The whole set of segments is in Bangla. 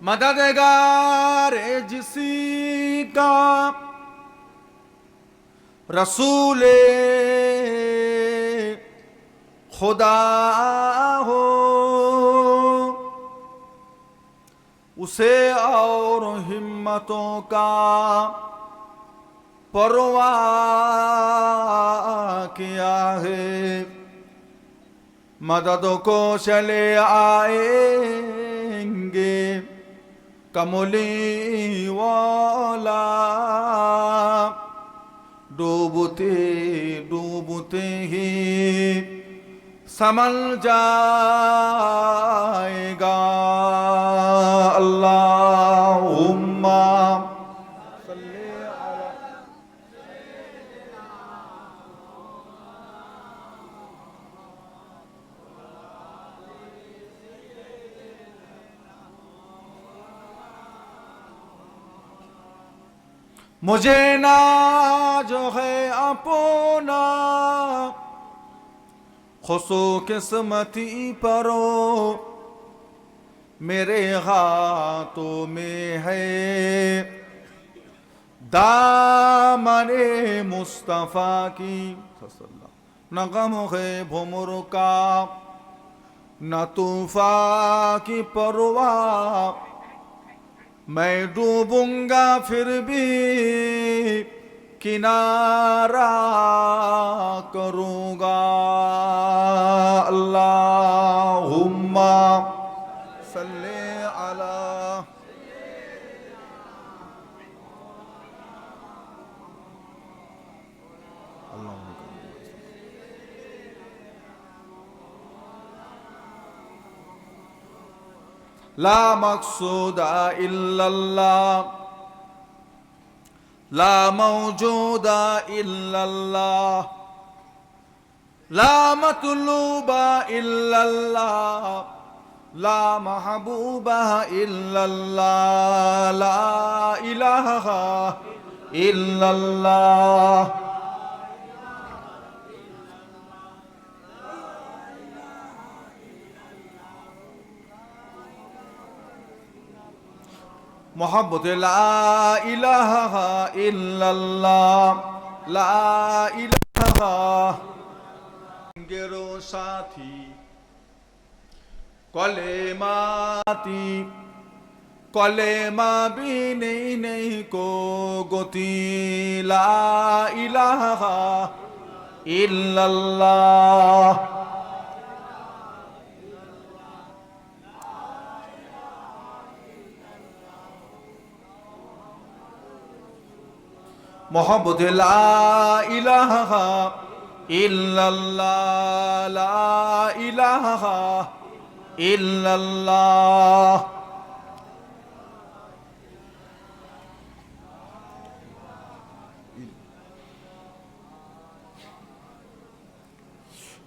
मददगार जिसी का रसूले खुदा हो, उसे और हिम्मतों का परवाह किया है। मदद को चले आएंगे कमली वाला, डूबते डूबते ही संभल जाएगा। अल्लाहुम्मा सल्ली अला। मुझे ना जो है अपना खुशो किस्मती परो, मेरे हाथों में है दामने मुस्तफ़ा की। न गम है भुमर का न तूफा की परवाह, मैं डूबूंगा फिर भी किनारा करूंगा। अल्लाहुम्मा सल्ले अला। ला मक़सूदा इल्लल्लाह, ला मौजूदा इल्लल्लाह, ला मतलूबा इल्लल्लाह, ला महबूबा इल्लल्लाह, ला इलाहा इल्लल्लाह। मोहब्बत ला इलाहा इल्लल्लाह, ला इलाहा। गेरो साथी कलेमाती, कलेमा भी नहीं को गोती, ला इलाहा इल्लल्लाह। मोहब्बत ला इलाहा इल्लल्लाह, ला इलाहा इल्लल्लाह।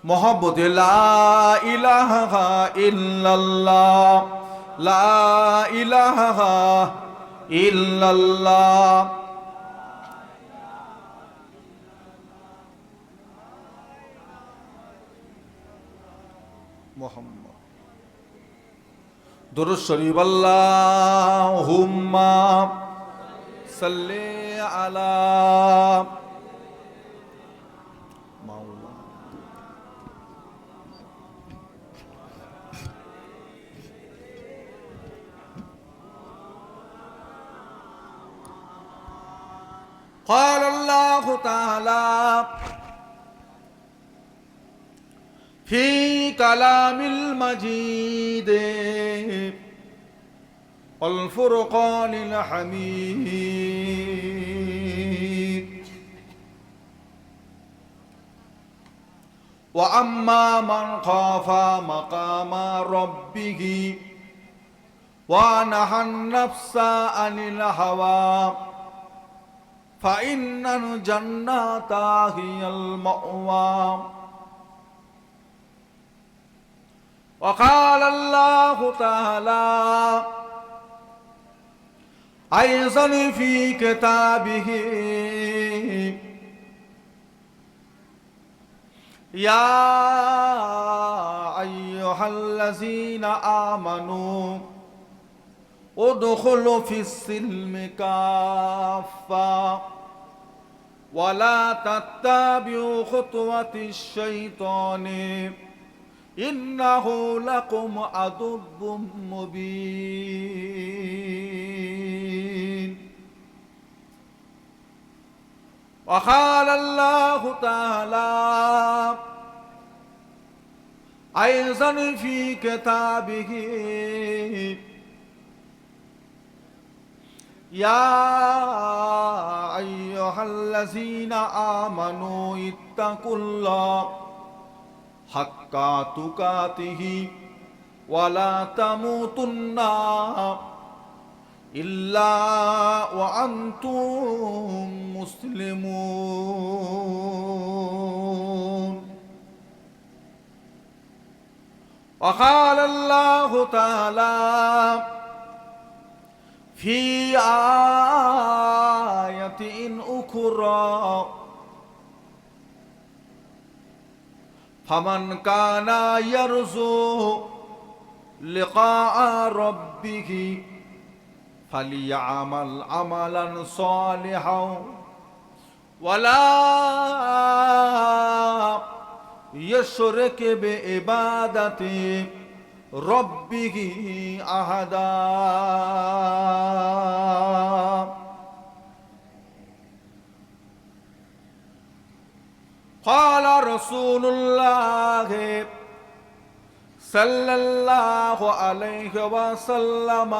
मोहब्बत ला इलाहा इल्लल्लाह, ला इलाहा इल्लल्लाह। मोहम्मद दुरूद शरीफ। अल्लाहुम्मा सल्ली अला मौला। क़ाल अल्लाहु तआला फी कलामिल मजीद वल फुरक़ानिल हमीद, व अम्मा मन ख़ाफ़ा मक़ामा रब्बिही व नहा नफ्सा अनिल हवा फ़इन्नल जन्नता हियल मअवा। वक़ाल अल्लाहु तआला अयज़न फ़ी किताबिही या अय्युहल्लज़ीना आमनू উদখুলু ফিস-সিলমি কাফা ওয়ালা তাত্তাবিউ খুতুওয়াতিশ-শাইতানি ইন্নাহু লাকুম আদুব্বুম মুবিন। وقال الله تعالى أيضا في كتابه يا أيها الذين آمنوا اتقوا الله حق تقاته ولا تموتن إلا وأنتم مسلمون. وقال الله تعالى في آية أخرى فمن كان يرجو لقاء ربه فليعمل عملا صالحا ولا يشرك بعبادة ربه أحدا. قال رسول الله صلى الله عليه وسلم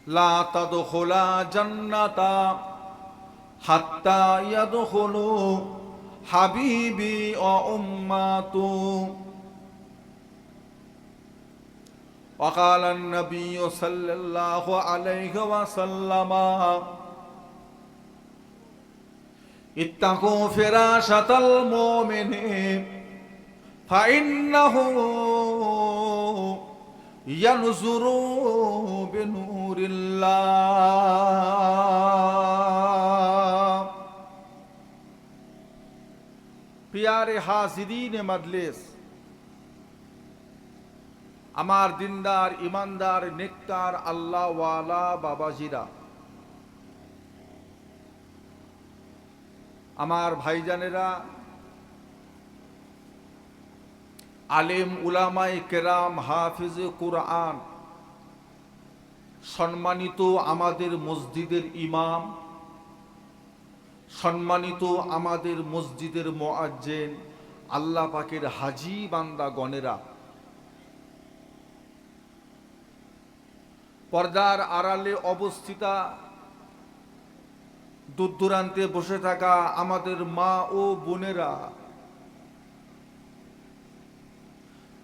لا تدخلا جنة حتى يدخلوا حبيبي وأمته. وقال النبي صلى الله عليه وسلم اتقوا فراشة المؤمن فإنه ينظر بنور الله. প্রিয়ারে হাজিরিনে মজলিস, আমার দিনদার ইমানদার নেককার আল্লাহওয়ালা বাবাজিরা, আমার ভাইজানেরা, আলেম উলামায়ে কেরাম, হাফিজে কুরআন, সম্মানিত আমাদের মসজিদের ইমাম, সম্মানিত আমাদের মসজিদের মুয়াজ্জিন, আল্লাহ পাকের হাজী বান্দা গণেরা, পর্দার আড়ালে অবস্থিতা, দূর দূরান্তে বসে থাকা আমাদের মা ও বোনেরা,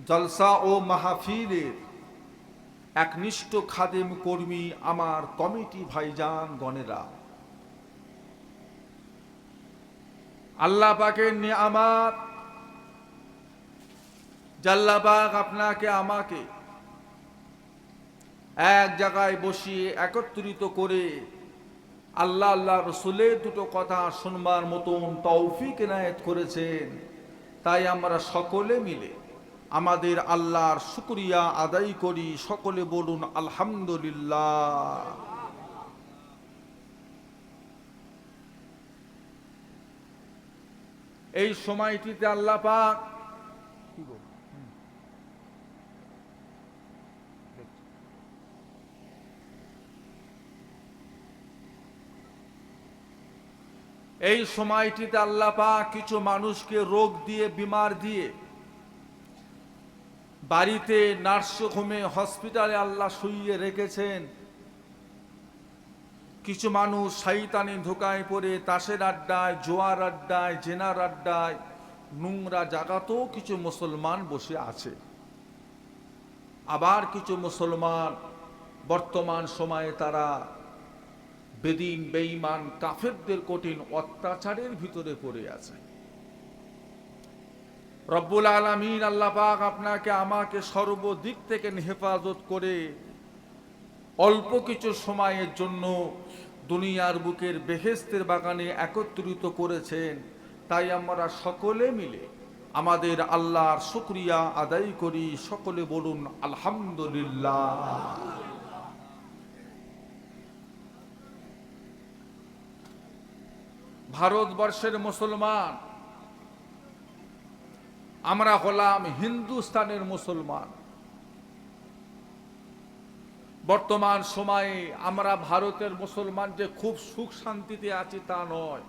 জলসা ও মাহফিলের একনিষ্ঠ খাদেম কর্মী আমার কমিটি ভাইজান গণেরা, আল্লাহ পাকের নিয়ামত আল্লাহ পাক আপনাকে আমাকে এক জায়গায় বসিয়ে একত্রিত করে আল্লাহ আল্লাহ রসুলের দুটো কথা শুনবার মতন তৌফিক এনায়েত করেছেন। তাই আমরা সকলে মিলে আমাদের আল্লাহর শুকরিয়া আদায় করি। সকলে বলুন আলহামদুলিল্লাহ। এই সময়টিতে আল্লাহ পাক এই সময়টিতে আল্লাহ পাক কিছু মানুষকে রোগ দিয়ে, বিমার দিয়ে বাড়িতে, নার্সিংহোমে, হসপিটালে আল্লাহ শুইয়ে রেখেছেন। কিছু মানুষ শয়তানি ধোঁকায় পড়ে তাসের আড্ডায়, জোয়ার আড্ডায়, জেনার আড্ডায়, নোংরা জায়গাতেও কিছু মুসলমান বসে আছে। আবার কিছু মুসলমান বর্তমান সময়ে তারা বেদিন, বেঈমান, কাফেরদের কঠিন অত্যাচারের ভিতরে পড়ে আছে। রব্বুল আলামিন আল্লাহ পাক আপনাকে আমাকে সর্বদিক থেকে হেফাজত করে অল্প কিছু সময়ের জন্য দুনিয়ার বুকের বেহেশতের বাগানে একত্রিত করেছেন। তাই আমরা সকলে মিলে আমাদের আল্লাহর শুকরিয়া আদায় করি। সকলে বলুন আলহামদুলিল্লাহ। ভারতবর্ষের মুসলমান, আমরা হলাম হিন্দুস্তানের মুসলমান। বর্তমান সময়ে আমরা ভারতের মুসলমান যে খুব সুখ শান্তিতে আছি তা নয়।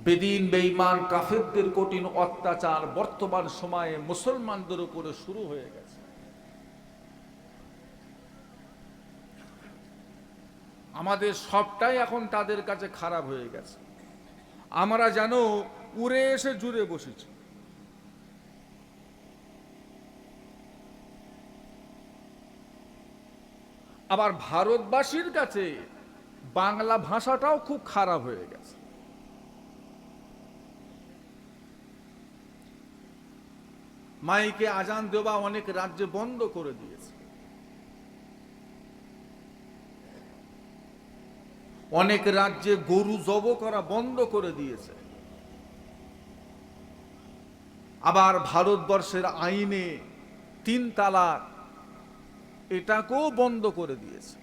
বেদিন বেঈমান কাফেরদের কঠিন অত্যাচার বর্তমান সময়ে মুসলমানদের উপরে শুরু হয়ে গেছে। আমাদের সবটাই এখন তাদের কাছে খারাপ হয়ে গেছে। আমরা যেন উড়ে এসে জুড়ে বসেছি। আবার ভারতবাসীর কাছে বাংলা ভাষাটাও খুব খারাপ হয়ে গেছে। মাইকে আজান দেওয়া অনেক রাজ্যে বন্ধ করে দিয়েছে। অনেক রাজ্যে গরু জব করা বন্ধ করে দিয়েছে। আবার ভারতবর্ষের আইনে 3 তালাক এটাকেও বন্ধ করে দিয়েছে।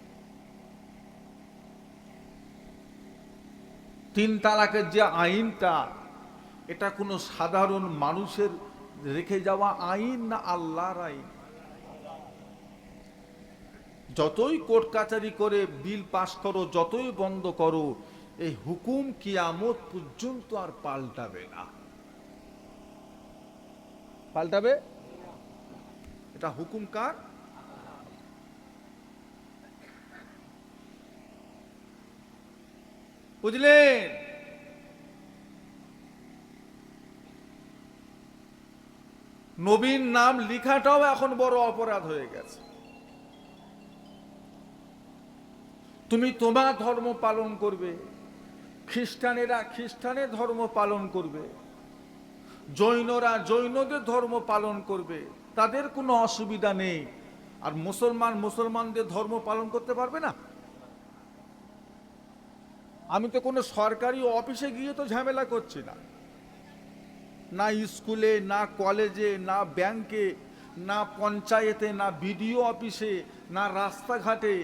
3 তালাকের যে আইনটা, এটা কোনো সাধারণ মানুষের রেখে যাওয়া আইন না আল্লাহর আইন? যতই কোর্ট কাচারি করে বিল পাস করো, যতই বন্ধ করো, এই হুকুম কিয়ামত পর্যন্ত আর পাল্টাবে না। পাল্টাবে? এটা হুকুম কার? বুঝলেন? নবীর নাম লেখাটাও এখন বড় অপরাধ হয়ে গেছে। তুমি তোমার ধর্ম পালন করবে, খ্রিস্টানেরা খ্রিস্টানের ধর্ম পালন করবে, জৈনরা জৈনদের ধর্ম পালন করবে, তাদের কোনো অসুবিধা নেই। আর মুসলমান মুসলমানদের ধর্ম পালন করতে পারবে না? আমি তো কোনো সরকারি অফিসে গিয়ে তো ঝামেলা করছি না, না স্কুলে, না কলেজে, না ব্যাংকে, না পঞ্চায়েতে, না বিডিও অফিসে, না রাস্তাঘাটে।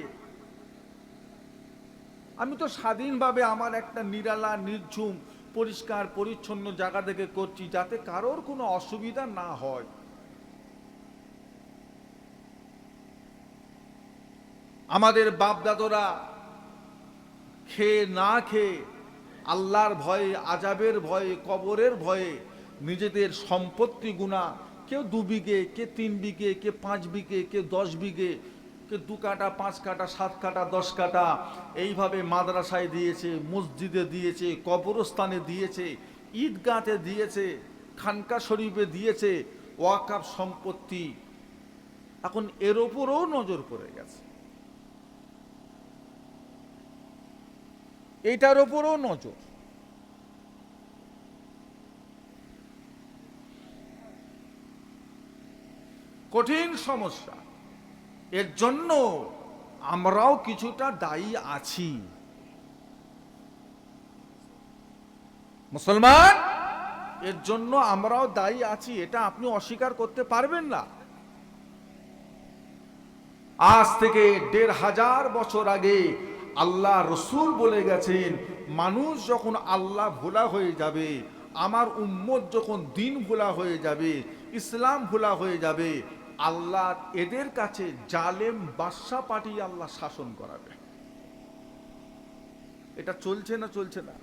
আমি তো স্বাধীনভাবে আমার একটা নিরালা নির্ঝুম পরিষ্কার পরিচ্ছন্ন জায়গা থেকে করছি, যাতে কারোর কোনো অসুবিধা না হয়। আমাদের বাপদাদরা খেয়ে না খেয়ে, আল্লাহর ভয়ে, আজাবের ভয়ে, কবরের ভয়ে নিজেদের সম্পত্তি গুণা, কেউ 2 বিঘে, কে 3 বিঘে, কে 5 বিঘে, কে 10 বিঘে, কে 2 কাঠা, 5 কাঠা, 7 কাঠা, 10 কাঠা, এইভাবে মাদ্রাসায় দিয়েছে, মসজিদে দিয়েছে, কবরস্থানে দিয়েছে, ঈদগাতে দিয়েছে, খানকা শরীফে দিয়েছে, ওয়াকাফ সম্পত্তি। এখন এর ওপরও নজর পড়ে গেছে, এইটার ওপরও নজর। কঠিন সমস্যা। এর জন্য আমরাও কিছুটা দায়ী আছি। মুসলমান, এর জন্য আমরাও দায়ী আছি, এটা আপনি অস্বীকার করতে পারবেন না। আজ থেকে 1500 বছর আগে আল্লাহ রসুল বলে গেছেন, মানুষ যখন আল্লাহ ভোলা হয়ে যাবে, আমার উম্মত যখন দিন ভোলা হয়ে যাবে, ইসলাম ভোলা হয়ে যাবে, আল্লাহ এদের কাছে জালেম বাদশা পাঠিয়ে আল্লাহ শাসন করাবে। এটা চলছে না চলছে না?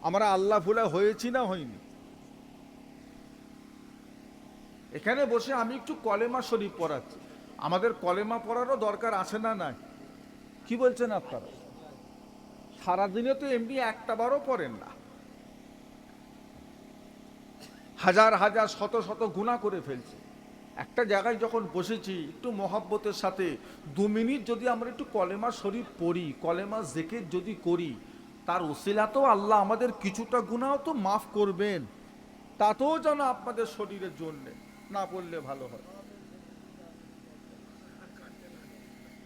আমরা আল্লাহ ভোলা হয়েছি না হইনি? এখানে বসে আমি একটু কলেমা শরীফ পড়াচ্ছি, আমাদের কলেমা পড়ারও দরকার আছে না? নাই? কি বলছেন আপনারা? সারাদিনে তো এমনি একটা বারও পড়েন না, হাজার হাজার শত শত গুনাহ করে ফেলছি। একটা জায়গায় যখন বসেছি, একটু মহব্বতের সাথে 2 মিনিট যদি আমরা একটু কলেমা শরীফ পড়ি, কলেমা জিকির যদি করি, তার ওসিলাতেও আল্লাহ আমাদের কিছুটা গুনাহ তো মাফ করবেন। তাতেও যেন আপনাদের শরীরের জন্য না পড়লে ভালো হয়।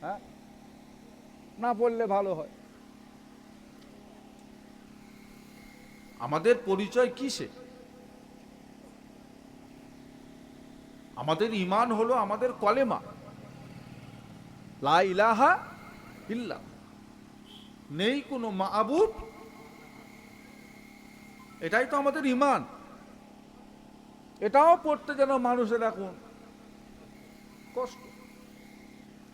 হ্যাঁ, না পড়লে ভালো হয়। আমাদের পরিচয় কিসে? আমাদের ঈমান হলো আমাদের কলেমা, লা ইলাহা ইল্লাল্লাহ, নেই কোনো মাবুদ, এটাই তো আমাদের ঈমান। এটাও পড়তে যেন মানুষের এখন কষ্ট।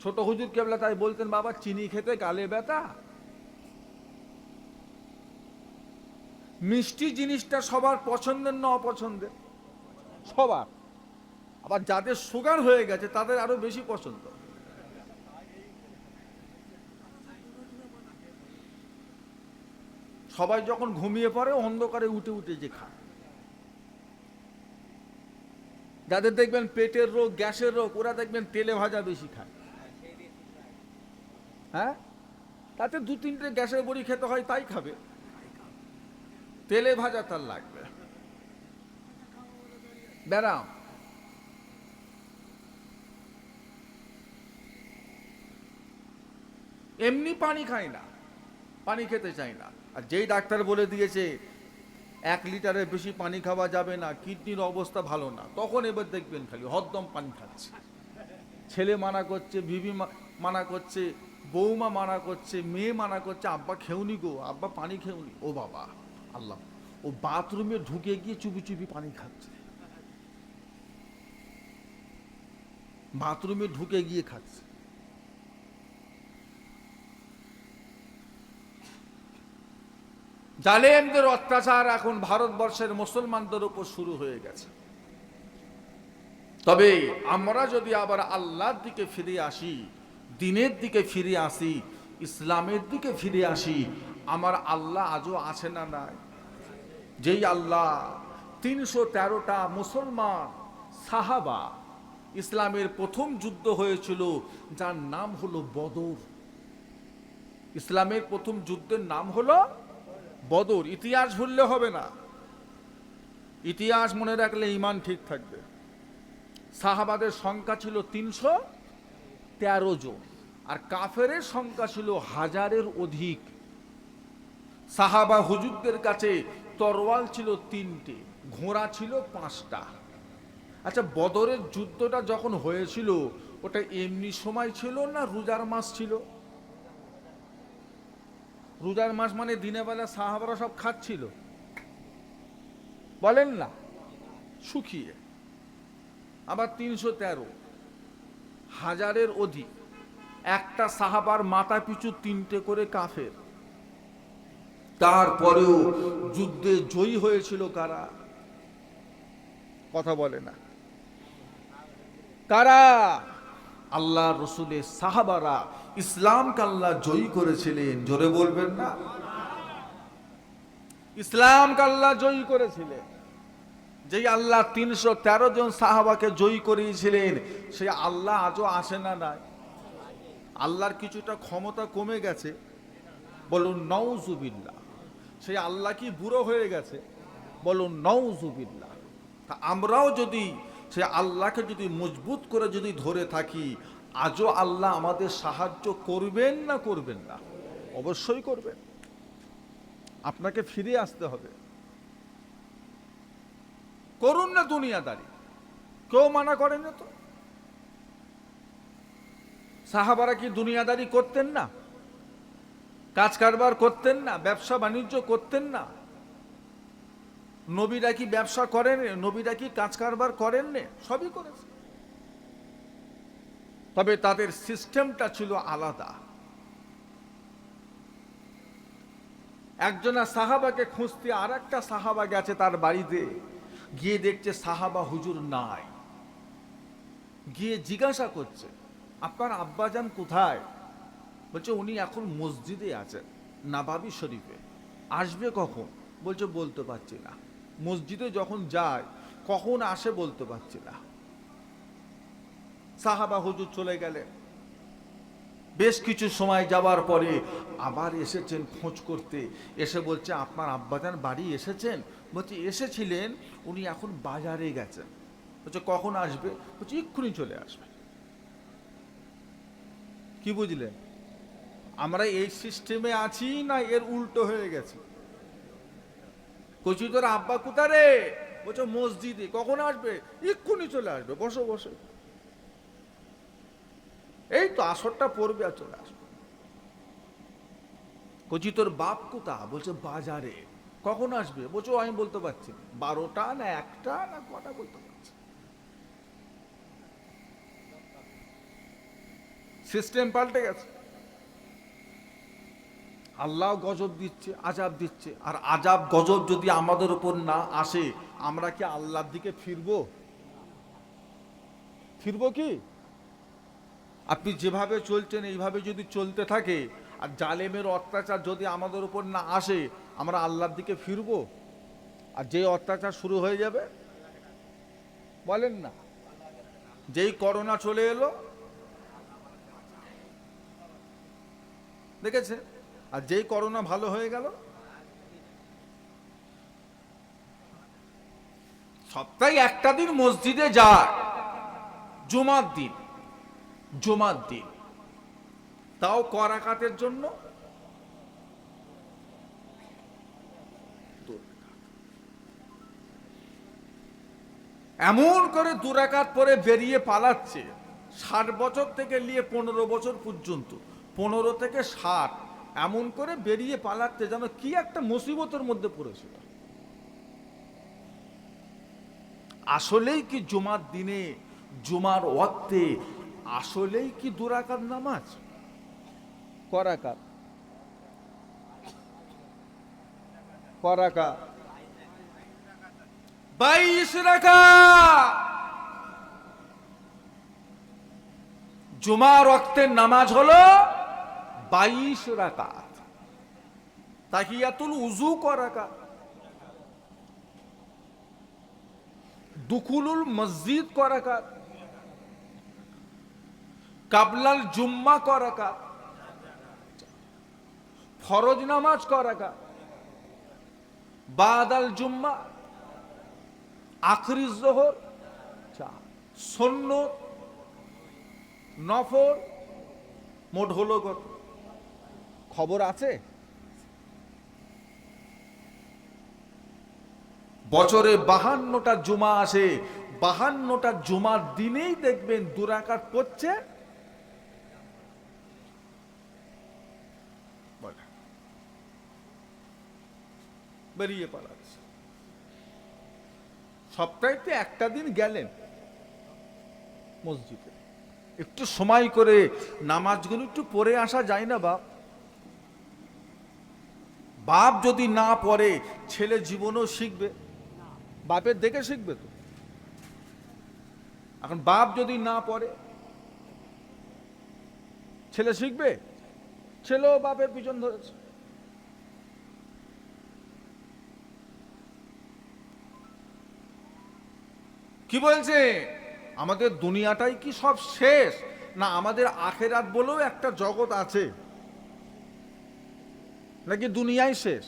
ছোট হুজুর কেবলা তাই বলতেন, বাবা চিনি খেতে গালে ব্যথা। মিষ্টি জিনিসটা সবার পছন্দের না অপছন্দের? সবার। আবার যাদের সুগার হয়ে গেছে তাদের আরো বেশি পছন্দ। সবাই যখন ঘুমিয়ে পড়ে অন্ধকারে উঠে উঠে যে খায়। যাদের দেখবেন পেটের রোগ, গ্যাসের রোগ, ওরা দেখবেন তেলে ভাজা বেশি খায়। হ্যাঁ, তাতে 2-3টে গ্যাসের বড়ি খেতে হয়, তাই খাবে। তেলে ভাজা তার লাগবে। ব্যারাম। এমনি পানি খায় না, পানি খেতে চায় না। আর যেই ডাক্তার বলে দিয়েছে 1 লিটারের বেশি পানি খাওয়া যাবে না, কিডনির অবস্থা ভালো না, তখন এবার দেখবেন খালি হরদম পানি খাচ্ছে। ছেলে মানা করছে, বিবি মানা করছে, বৌমা মানা করছে, মেয়ে মানা করছে, আব্বা খেউনি গো, আব্বা পানি খেউনি। ও বাবা আল্লাহ, ও বাথরুমে ঢুকে গিয়ে চুপি চুপি পানি খাচ্ছে, বাথরুমে ঢুকে গিয়ে খাচ্ছে। জালেমদের অত্যাচার এখন ভারতবর্ষের মুসলমানদের উপর শুরু হয়ে গেছে। তবে আমরা যদি আবার আল্লাহর দিকে ফিরে আসি, দ্বীনের দিকে ফিরে আসি, ইসলামের দিকে ফিরে আসি, আমার আল্লাহ আজও আছে না নাই? যেই আল্লাহ 313টা মুসলমান সাহাবা, ইসলামের প্রথম যুদ্ধ হয়েছিল যার নাম হলো বদর। ইসলামের প্রথম যুদ্ধের নাম হলো বদর। ইতিহাস ভুললে হবে না, ইতিহাস মনে রাখলে ঈমান ঠিক থাকবে। সাহাবাদের সংখ্যা ছিল 313 জন, আর কাফেরের সংখ্যা ছিল 1000-এর অধিক। সাহাবা হুজুরদের কাছে তরোয়াল ছিল 3টে, ঘোড়া ছিল 5টা। আচ্ছা, বদরের যুদ্ধটা যখন হয়েছিল ওটা এমনি সময় ছিল না রোজার মাস ছিল? রোজার মাস মানে দিনের বেলা সাহাবারা সব খাচ্ছিল, বলেন না, শুকিয়ে। আবার 313, 1000-এর অধিক। একটা সাহাবার মাথা পিছু 3টে করে কাফের। তারপরেও যুদ্ধে জয়ী হয়েছিল কারা? কথা বলে না কারা? আল্লাহ রসুলের সাহাবারা। ইসলামকে আল্লাহ জয়ী করেছিলেন, জোরে বলবেন না? ইসলামকে আল্লাহ জয়ী করেছিলেন। যেই আল্লাহ 313 জন সাহাবাকে জয়ী করিয়েছিলেন, সেই আল্লাহ আজও আসে না নাই? আল্লাহর কিছুটা ক্ষমতা কমে গেছে, বলুন নাউজুবিল্লাহ। সেই আল্লাহ কি বুড়ো হয়ে গেছে? বলুন নাউজুবিল্লাহ। তা আমরাও যদি সে আল্লাহকে যদি মজবুত করে যদি ধরে থাকি, আজও আল্লাহ আমাদের সাহায্য করবেন না করবেন না? অবশ্যই করবেন। আপনাকে ফিরে আসতে হবে। করুন না দুনিয়াদারি, কেউ মানা করেন না তো। সাহাবারা কি দুনিয়াদারি করতেন না? কাজ কারবার করতেন না? ব্যবসা বাণিজ্য করতেন না? নবীরা কি ব্যবসা করেন? নবীরা কি কাজ কারবার করেন না? সবই করেছে, তবে তাদের সিস্টেমটা ছিল আলাদা। একজনা সাহাবাকে খুঁজতে আর একটা সাহাবা গেছে তার বাড়িতে, গিয়ে দেখছে সাহাবা হুজুর নাই। গিয়ে জিজ্ঞাসা করছে, আপনার আব্বাজান কোথায়? বলছে উনি এখন মসজিদে আছেন, নাবাবি শরীফে। আসবে কখন? বলছে বলতে পারছি না। মসজিদে যখন যায় কখন আসে বলতে পারছি না। সাহাবা হুজুর চলে গেলেন। বেশ কিছু সময় যাবার পরে আবার এসেছেন খোঁজ করতে। এসে বলছে আপনার আব্বাজান বাড়ি এসেছেন? বলছে এসেছিলেন, উনি এখন বাজারে গেছেন। বলছে কখন আসবে? বলছে এক্ষুনি চলে আসবে। কি বুঝলেন? আমরা এই সিস্টেমে আছি না এর উল্টো হয়ে গেছে? কচি তোর আব্বা কোথা রে? বলছো মসজিদে। কখন আসবে? এক্ষুনি চলে আসবে, বসো বসে। এই তো আসরটা পড়বে আর চলে আসবে। কচি তোর বাপ কোথা? বলছে বাজারে। কখন আসবে? বলছো আমি বলতে পারছি না, 12টা না 1টা না কটা বলতে পারছি। সিস্টেম পাল্টে গেছে। আল্লাহ গজব দিচ্ছে, আজাব দিচ্ছে। আর আজাব গজব যদি আমাদের উপর না আসে, আমরা কি আল্লাহর দিকে ফিরবো? ফিরবো কি? আপনি যেভাবে চলছেন এইভাবে যদি চলতে থাকে, আর জালেমের অত্যাচার যদি আমাদের উপর না আসে, আমরা আল্লাহর দিকে ফিরবো? আর যে অত্যাচার শুরু হয়ে যাবে, বলেন না, যেই করোনা চলে এলো, দেখেছে, আর যেই করোনা ভালো হয়ে গেল। সপ্তাহে একটা দিন মসজিদে যায়, জুমার দিন। জুমার দিন তাও করাকাতের জন্য এমন করে দুরাকাত পরে বেরিয়ে পালাচ্ছে। 60 বছর থেকে নিয়ে 15 বছর পর্যন্ত, 15 থেকে 60 এমন করে বেরিয়ে পালাচ্ছে যেন কি একটা মুসিবতের মধ্যে পড়েছিল। আসলেই কি জুমার দিনে, জুমার ওয়াক্তে আসলেই কি দুরাকাত নামাজ? করাকাত, করাকাত 22 রাকাত। জুমার ওয়াক্তের নামাজ হলো 22 রাকাত। তাহিয়াতুল উযু করাকাত, দুখুলুল মসজিদ করাকাত, কাবলাল জুম্মা করাকাত, ফরজ নামাজ করাকাত, বাদাল জুম্মা, আখরি জোহর, সুন্নত, নফল, মোট হলো কত? খবর আছে? বছরে 52টা জুমা আসে, 52টা জুমার দিনেই দেখবেন দুরাকাত পড়ছে। বেরিয়ে পালাচ্ছে। সপ্তাহে একটা দিন গেলেন মসজিদে, একটু সময় করে নামাজগুলো একটু পড়ে আসা যায় না বাপ? বাপ যদি না পড়ে, ছেলে জীবনেও শিখবে? বাপের দেখে শিখবে তো। এখন বাপ যদি না পড়ে, ছেলে শিখবে? ছেলেও বাপের পিছন ধরেছে। কি বলছে? আমাদের দুনিয়াটাই কি সব শেষ? না আমাদের আখেরাত বলেও একটা জগৎ আছে? নাকি দুনিয়াই শেষ?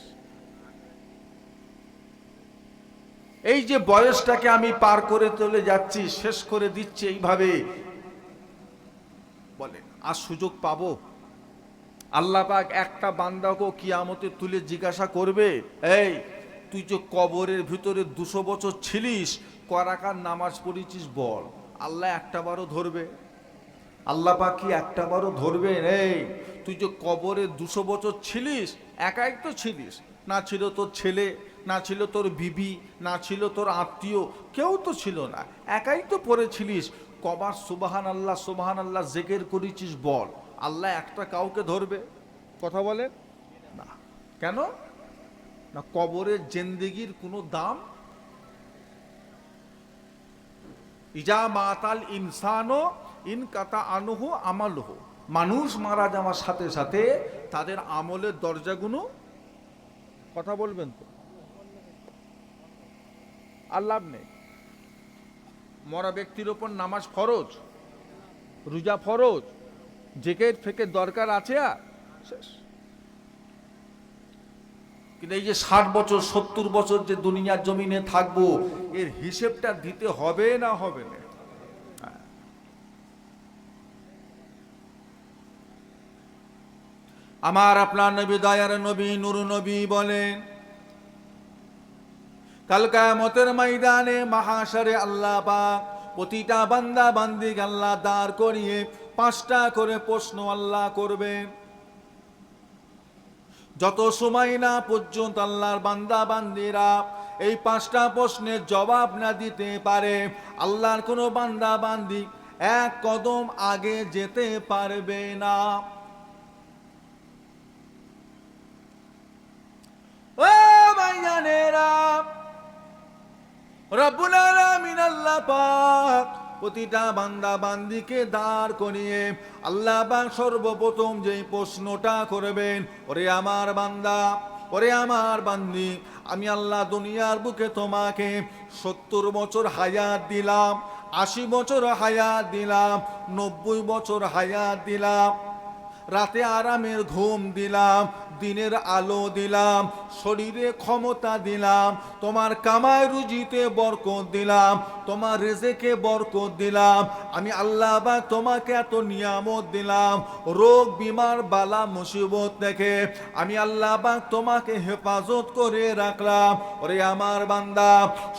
এই যে বয়সটাকে আমি পার করে চলে যাচ্ছি, শেষ করে দিচ্ছি এইভাবে, বলে আর সুযোগ পাবো? আল্লাহ পাক একটা বান্দাকে কিয়ামতে তুলে জিজ্ঞাসা করবে, এই তুই যে কবরের ভিতরে 200 বছর ছিলিস, করাকার নামাজ পড়েছিস বল? আল্লাহ একটা বারও ধরবে? আল্লাহ পাক কি একটা বারও ধরবে? এই তুই যে কবরে 200 বছর ছিলিস, একাই তো ছিলিস, না ছিল তোর ছেলে, না ছিল তোর বিবি, না ছিল তোর আত্মীয়, কেউ তো ছিল না, একাই তো পড়েছিলিস। কবার সুবহান আল্লাহ জিকির করেছিস বল? আল্লাহ একটা কাউকে ধরবে? কথা বলেন না। কেন? না কবরের জিন্দেগির কোনো দাম। ইজা মাতাল ইনসানো ইন কাতা আনহু আমালহু, মানুষ মারা যাওয়ার সাথে সাথে তাদের আমলের দরজাগুলো, কথা বলবেন তো, আর লাভ নেই। মরা ব্যক্তির ওপর নামাজ ফরজ, রোজা ফরজ, জিকির ফিকির দরকার আছে, আর শেষ। কিন্তু এই যে 60 বছর 70 বছর যে দুনিয়ার জমিনে থাকবো, এর হিসেবটা দিতে হবে না হবে না? আমার আপনার নবী, দয়ার নবী, নূর নবী বলেন, কাল কিয়ামতের ময়দানে মাহশারে আল্লাহ পাক প্রতিটা বান্দা বান্দিকে আল্লাহ দাঁড় করিয়ে 5টা করে প্রশ্ন আল্লাহ করবেন। যত সময় না পর্যন্ত আল্লাহর বান্দা বান্দিরা এই 5টা প্রশ্নের জবাব না দিতে পারে, আল্লাহর কোনো বান্দা বান্দি এক কদম আগে যেতে পারবে না। ও ভাইজানেরা, রব্বুল আলামিন আল্লাহ পাক প্রতিটা বান্দা বান্দিকে দাঁড় করিয়ে আল্লাহ পাক সর্বপ্রথম যেই প্রশ্নটা করবেন, ওরে আমার বান্দা, ওরে আমার বান্দি, আমি আল্লাহ দুনিয়ার বুকে তোমাকে 70 বছর হায়াত দিলাম, 80 বছর হায়াত দিলাম, 90 বছর হায়াত দিলাম, রাতে আরামের ঘুম দিলাম, দিনের আলো দিলাম, শরীরে ক্ষমতা দিলাম, তোমার কামাই রুজিতে বরকত দিলাম, তোমার রিজেকে বরকত দিলাম, আমি আল্লাহ পাক তোমাকে এত নিয়ামত দিলাম, রোগ বিমার বালা মুসিবত থেকে আমি আল্লাহ পাক তোমাকে হেফাজত করে রাখলাম। ওরে আমার বান্দা,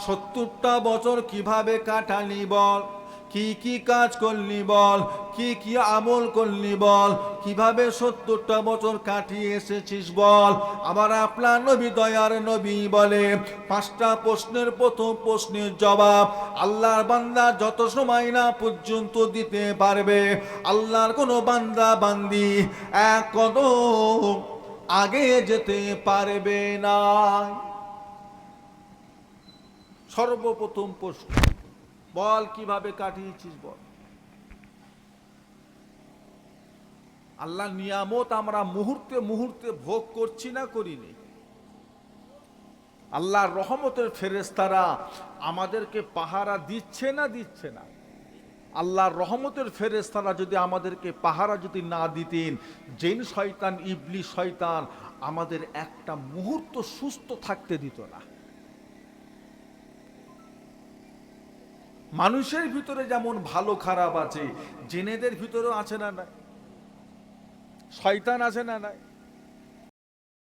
70টা বছর কিভাবে কাটালি বল, কি কি কাজ করলি বল, কি কি আমল করলি বল, কিভাবে 70টা বছর কাটিয়ে এসেছিস বল। আবার আপনার নবী দয়ার নবী বলে 5টা প্রশ্নের প্রথম প্রশ্নের জবাব আল্লাহর বান্দা যত সময় না পর্যন্ত দিতে পারবে, আল্লাহর কোনো বান্দা বান্দি এক কদম আগে যেতে পারবে না। সর্বপ্রথম প্রশ্ন, বল কিভাবে কাটিয়েছিস বল। আল্লাহ নিয়ামত আমরা মুহূর্তে মুহূর্তে ভোগ করছি না করিনি? আল্লাহর রহমতের ফেরেশতারা আমাদেরকে পাহারা দিচ্ছে না দিচ্ছে না? আল্লাহর রহমতের ফেরেশতারা যদি আমাদেরকে পাহারা যদি না দিতেন, জিন শয়তান ইবলিস শয়তান আমাদের একটা মুহূর্ত সুস্থ থাকতে দিত না। মানুষের ভিতরে যেমন ভালো খারাপ আছে, জিনেদের ভিতরেও আছে না নাই? শয়তান আছে না নাই?